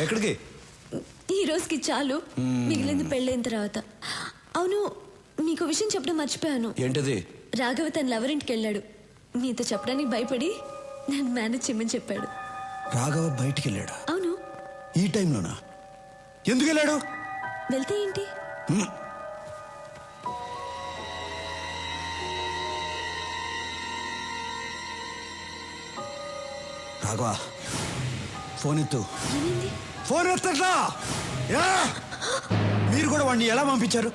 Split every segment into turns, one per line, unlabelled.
ఎక్కడికి?
ఈ రోజుకి చాలు, మిగిలింది పెళ్ళైన తర్వాత. అవును, మీకు విషయం చెప్పడం మర్చిపోయాను.
ఏంటది?
రాఘవ తన లవర్ ఇంటికి వెళ్ళాడు. మీతో చెప్పడానికి భయపడి నన్ను మేనేజ్ చేయమని చెప్పాడు.
రాఘవ బయటికి వెళ్ళాడా?
అవును.
ఈ టైంలోనా? ఎందుకు వెళ్ళాడు?
వెళ్తే ఏంటి?
రాఘవ ఫోన్ ఎత్తు.
ఏమైంది?
ఫోన్ ఎత్తట్లా? మీరు కూడా వాడిని ఎలా పంపించారు?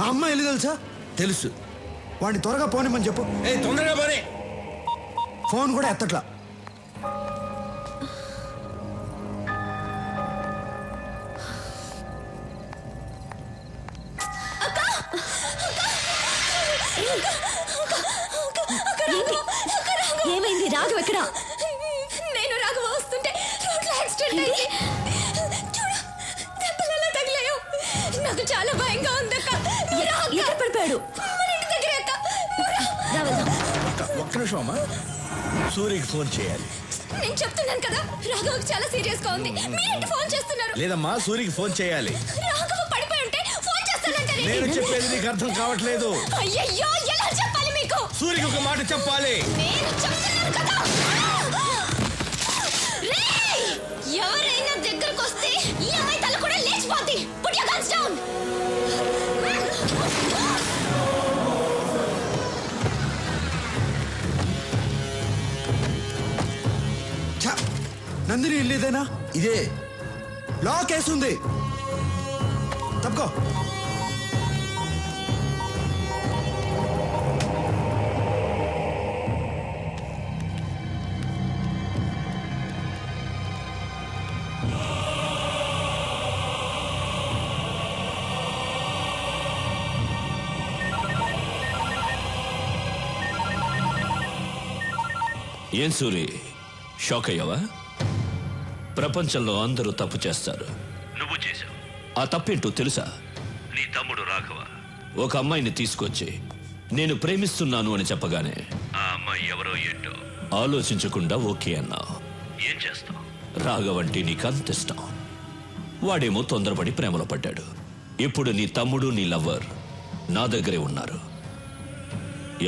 ఆ అమ్మాయి వెళ్ళి తెలుసా?
తెలుసు.
వాడిని త్వరగా పోనిమ్మని చెప్పు.
తొందరగా పోనీ.
ఫోన్ కూడా ఎత్తట్లా.
ఏమైంది? రాఘవ ఎక్కడ?
నేను రాఘవ వస్తుంటే రోడ్లో యాక్సిడెంట్ అయింది. చూడు, దెబ్బలు ఎలా తగిలాయో. నాకు చాలా భయంగా ఉంది అక్క.
ఎక్కడ పడిపోయాడు?
మన ఇంటి దగ్గర అక్క.
ఒక్క నిమిషం అమ్మా, సూర్యకి ఫోన్ చేయాలి.
నేను చెప్తున్నాను కదా, రాఘవకి చాలా సీరియస్ గా ఉంది. మీరేంటి ఫోన్ చేస్తున్నారు?
లేదమ్మా, సూర్యకి ఫోన్ చేయాలి.
రాఘవ పడిపోయి ఉంటే ఫోన్ చేస్తానంటే
నేను చెప్పేది నీకు అర్థం కావట్లేదు.
అయ్యయ్యో, ఎలా చెప్పాలి మీకు?
సూర్యకి ఒక మాట చెప్పాలి.
నేను చెప్తున్నాను కదా. రేయ్, ఎవరైనా దగ్గరకు వస్తే ఈ అమ్మాయి తల కూడా లేచిపోద్ది. Put your guns down.
Nandini ఇల్లేదేనా?
ఇదే.
లాక్ వేస్తుంది. తప్పుకో.
ఏం సూరి, షాక్ అయ్యావా? ప్రపంచంలో అందరూ తప్పు చేస్తారు, నువ్వు చేశావు. ఆ తప్పేంటో తెలుసా? నీ తమ్ముడు రాఘవ ఒక అమ్మాయిని తీసుకొచ్చి నేను ప్రేమిస్తున్నాను అని చెప్పగానే ఆ అమ్మాయి ఎవరో ఏంటో ఆలోచించకుండా ఓకే అన్నావు. ఏం చేస్తావు? రాఘవ అంటే నీకు అంత ఇష్టం. వాడేమో తొందరపడి ప్రేమలో పడ్డాడు. ఇప్పుడు నీ తమ్ముడు నీ లవ్వర్ నా దగ్గరే ఉన్నారు.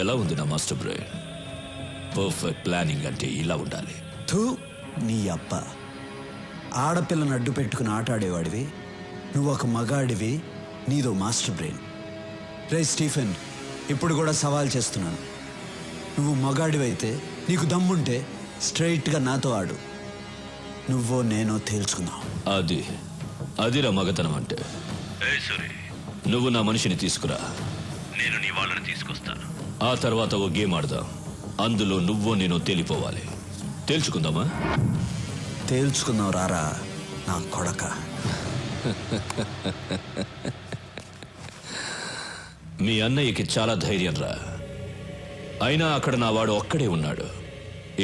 ఎలా ఉంది నా మాస్టర్ బ్రెయిన్? పర్ఫెక్ట్ ప్లానింగ్ అంటే ఇలా ఉండాలి.
థూ, నీ అబ్బ. ఆడపిల్లను అడ్డు పెట్టుకుని ఆటాడేవాడివి, నువ్వు ఒక మగాడివి, నీదో మాస్టర్ బ్రెయిన్. రే స్టీఫెన్, ఇప్పుడు కూడా సవాల్ చేస్తున్నాను. నువ్వు మగాడివైతే, నీకు దమ్ముంటే స్ట్రైట్గా నాతో ఆడు. నువ్వో నేనో తేల్చుకుందాం.
అదిరా మగతనం అంటే. నువ్వు నా మనిషిని తీసుకురా, నేను నీ వాళ్ళని తీసుకొస్తాను. ఆ తర్వాత ఓ గేమ్ ఆడదాం. అందులో నువ్వో నేను తేలిపోవాలి. తేల్చుకుందామా?
తేల్చుకుందాం రారా నా కొడక.
మీ అన్నయ్యకి చాలా ధైర్యం రా. అయినా అక్కడ నా వాడు ఒక్కడే ఉన్నాడు,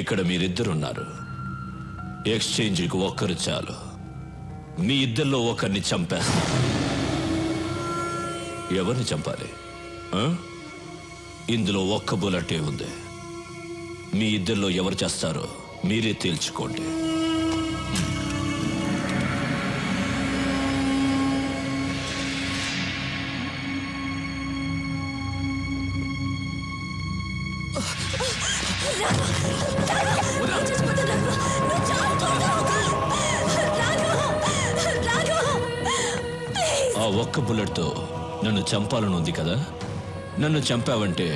ఇక్కడ మీరిద్దరున్నారు. ఎక్స్చేంజ్కి ఒక్కరు చాలు. మీ ఇద్దరిలో ఒకరిని చంపేస్తా. ఎవరిని చంపాలి? ఇందులో ఒక్క బుల్లెటే ఉంది. మీ ఇద్దరిలో ఎవరు చేస్తారో మీరే తేల్చుకోండి. ఆ ఒక్క బుల్లెట్తో నన్ను చంపాలని ఉంది కదా? నన్ను చంపావంటే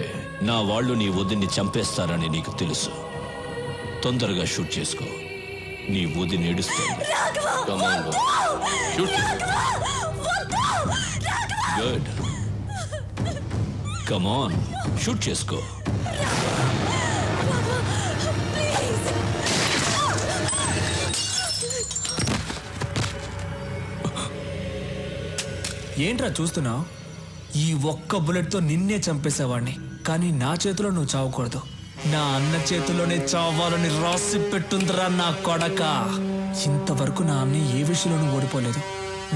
నా వాళ్ళు నీ వదిన్ని చంపేస్తారని నీకు తెలుసు. తొందరగా షూట్ చేసుకో. నీ వదిని ఏడుస్తుంది. గుడ్, కమాన్, షూట్ చేసుకో.
ఏంట్రా చూస్తున్నావు? ఈ ఒక్క బుల్లెట్తో నిన్నే చంపేసేవాడిని, కానీ నా చేతిలో నువ్వు చావకూడదు. నా అన్న చేతిలోనే చావాలని రాసి పెట్టుందిరా నా కొడక. ఇంతవరకు నా అన్న ఏ విషయంలోనూ ఓడిపోలేదు.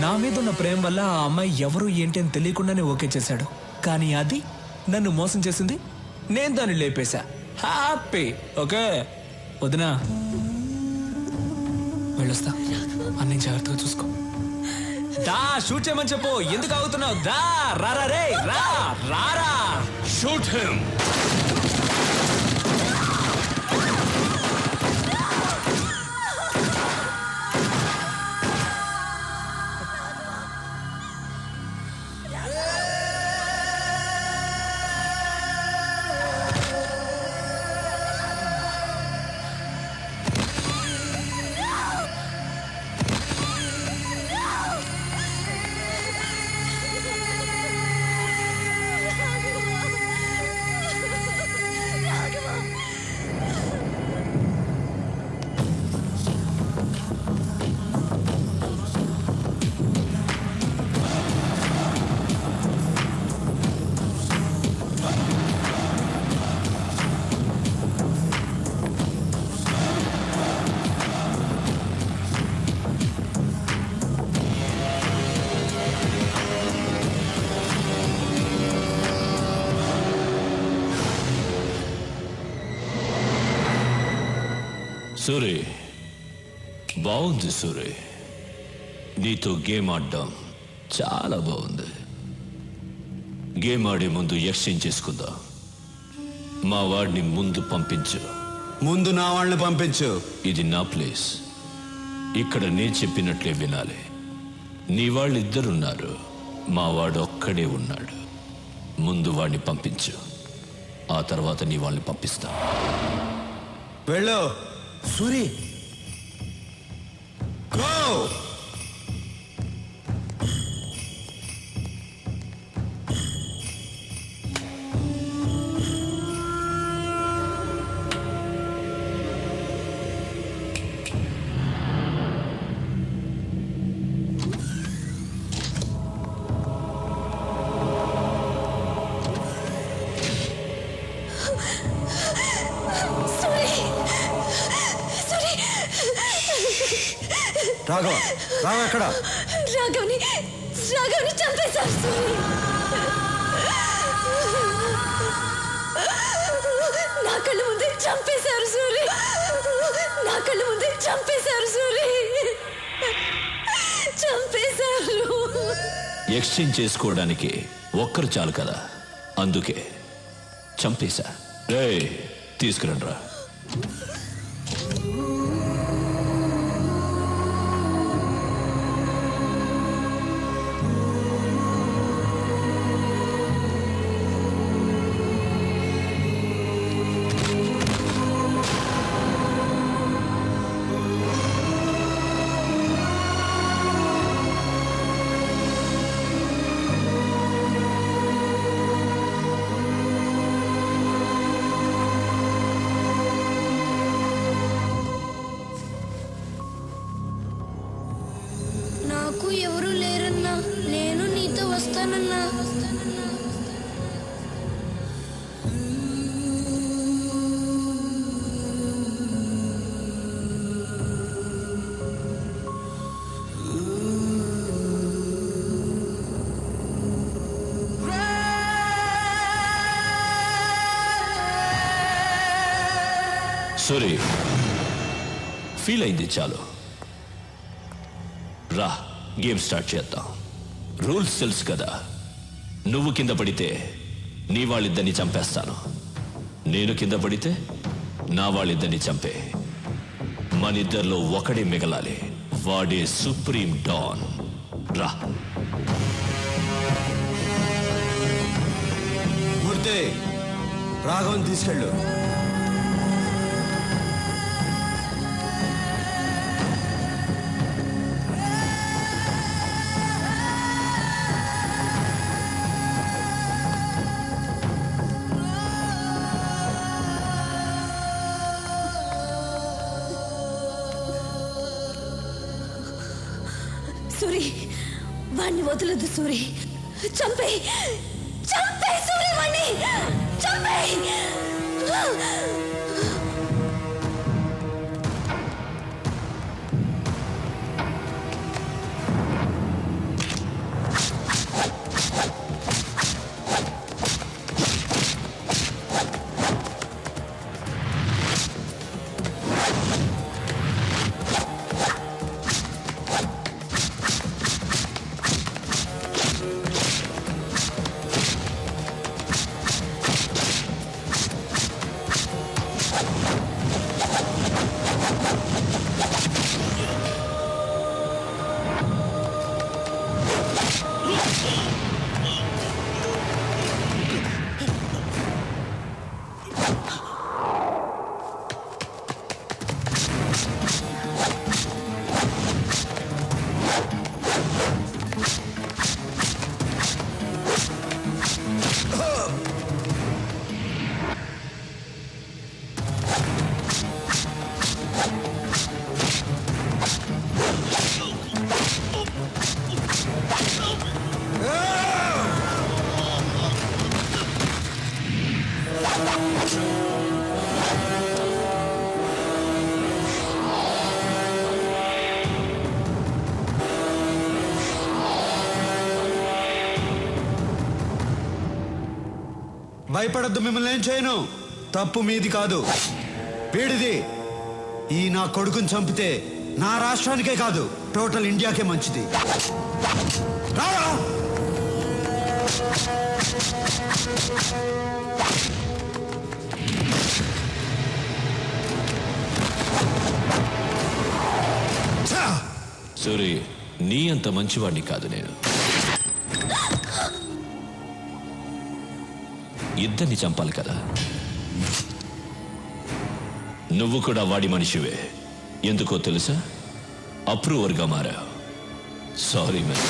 నా మీద ఉన్న ప్రేమ వల్ల ఆ అమ్మాయి ఎవరు ఏంటి అని తెలియకుండానే ఓకే చేశాడు. కానీ అది నన్ను మోసం చేసింది, నేను దాన్ని లేపేశా. హ్యాపీ. ఓకే వదినా, వెళ్ళొస్తా. అన్ని జాగ్రత్తగా చూసుకో. దా షూట్ చేయమని చెప్పు. ఎందుకు ఆగుతున్నావు? దా రారా రే రా రారా.
Shoot him. సూరి, బాగుంది సూరి. నీతో గేమ్ ఆడడం చాలా బాగుంది. గేమ్ ఆడే ముందు ఎక్స్చేంజ్ చేసుకుందాం. మా వాడిని ముందు పంపించు.
ముందు నా వాళ్ళని పంపించు.
ఇది నా ప్లేస్. ఇక్కడ నేను చెప్పినట్లే వినాలి. నీ వాళ్ళిద్దరున్నారు, మా వాడు ఒక్కడే ఉన్నాడు. ముందు వాడిని పంపించు, ఆ తర్వాత నీ వాళ్ళని పంపిస్తా.
వెళ్ళు సూరి. గో. రాఘవ, రాఘవ ఎక్కడ?
రాఘవ్ని చంపేశారు సూరి. నా కళ్ళ ముందే చంపేశారు సూరి. నా కళ్ళ ముందే చంపేశారు సూరి. చంపేశారు.
ఎక్స్చేంజ్ చేసుకోవడానికి ఒక్కరు చాలు కదా, అందుకే చంపేశా. రే తీసుకురండి రా.
నాకు ఎవరు లేరన్నా, నేను నీతో వస్తానన్నా.
సూరి, ఫీల్ అయింది చాలు. రా గేమ్ స్టార్ట్ చేద్దాం. రూల్స్ తెలుసు కదా. నువ్వు కింద పడితే నీ వాళ్ళిద్దరిని చంపేస్తాను. నేను కింద పడితే నా వాళ్ళిద్దరిని చంపే. మనిద్దరిలో ఒకడే మిగలాలి. వాడే సుప్రీం డాన్. రా.
మూర్తి, రాఘవన్ తీసుకెళ్ళు.
సూరి, వాణ్ణి వదలదు సూరి. చంపే చంపే సూరి, వాణ్ణి చంపే.
భయపడద్దు, మిమ్మల్ని ఏం చేయను. తప్పు మీది కాదు, వీడిది. ఈ నా కొడుకుని చంపితే నా రాష్ట్రానికే కాదు, టోటల్ ఇండియాకే మంచిది. రారా!
సూరి, నీ అంత మంచివాడిని కాదు నేను. ఇద్దరిని చంపాలి కదా. నువ్వు కూడా వాడి మనిషివే. ఎందుకో తెలుసా? అప్రూవర్గా మారావు. Sorry man.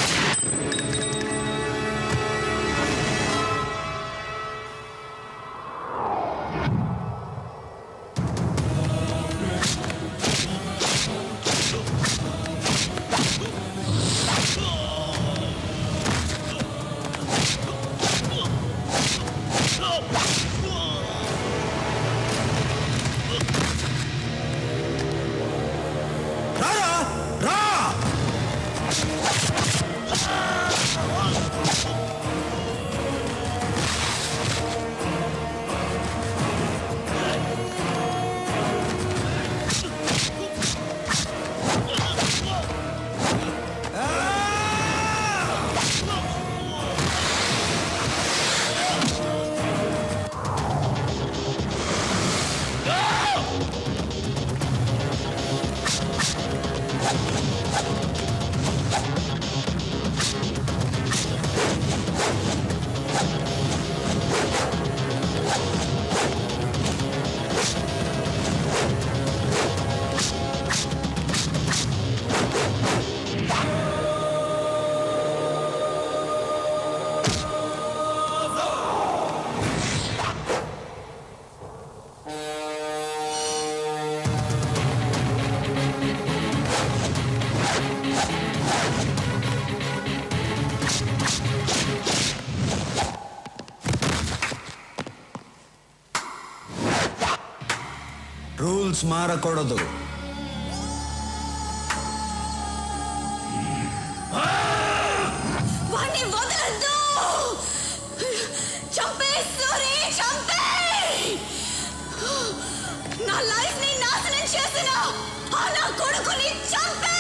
రూల్స్ మారకూడదు.
వాణ్ణి వదలొద్దు. చంపే సూరి, చంపే. నా లైఫ్ ని నాశనం చేసిన ఆ నా కొడుకుని చంపే.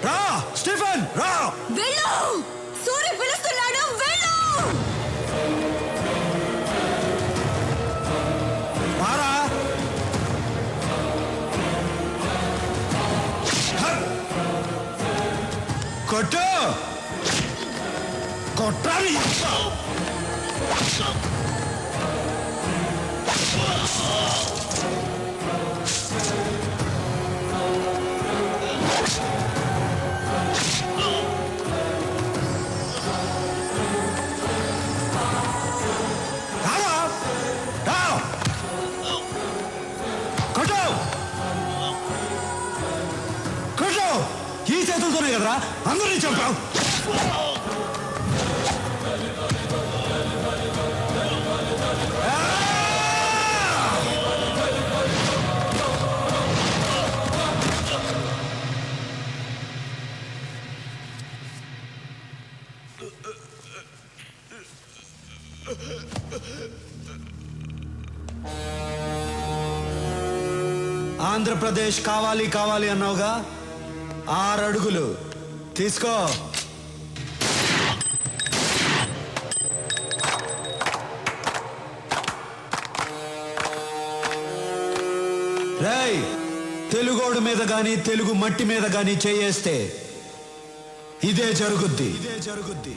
రా స్టీఫెన్, రా.
వెళ్ళు, సూరి పిలుస్తున్నాడు, వెళ్ళు.
రారా. కొట్టు, కొట్టాలి. ఈ చేతులతోనే కదరా అందరినీ చంపావు. ఆంధ్రప్రదేశ్ కావాలి కావాలి అన్నావుగా, 6 అడుగులు తీసుకో. రేయ్, తెలుగోడు మీద గాని తెలుగు మట్టి మీద గాని చేయేస్తే ఇదే జరుగుద్ది.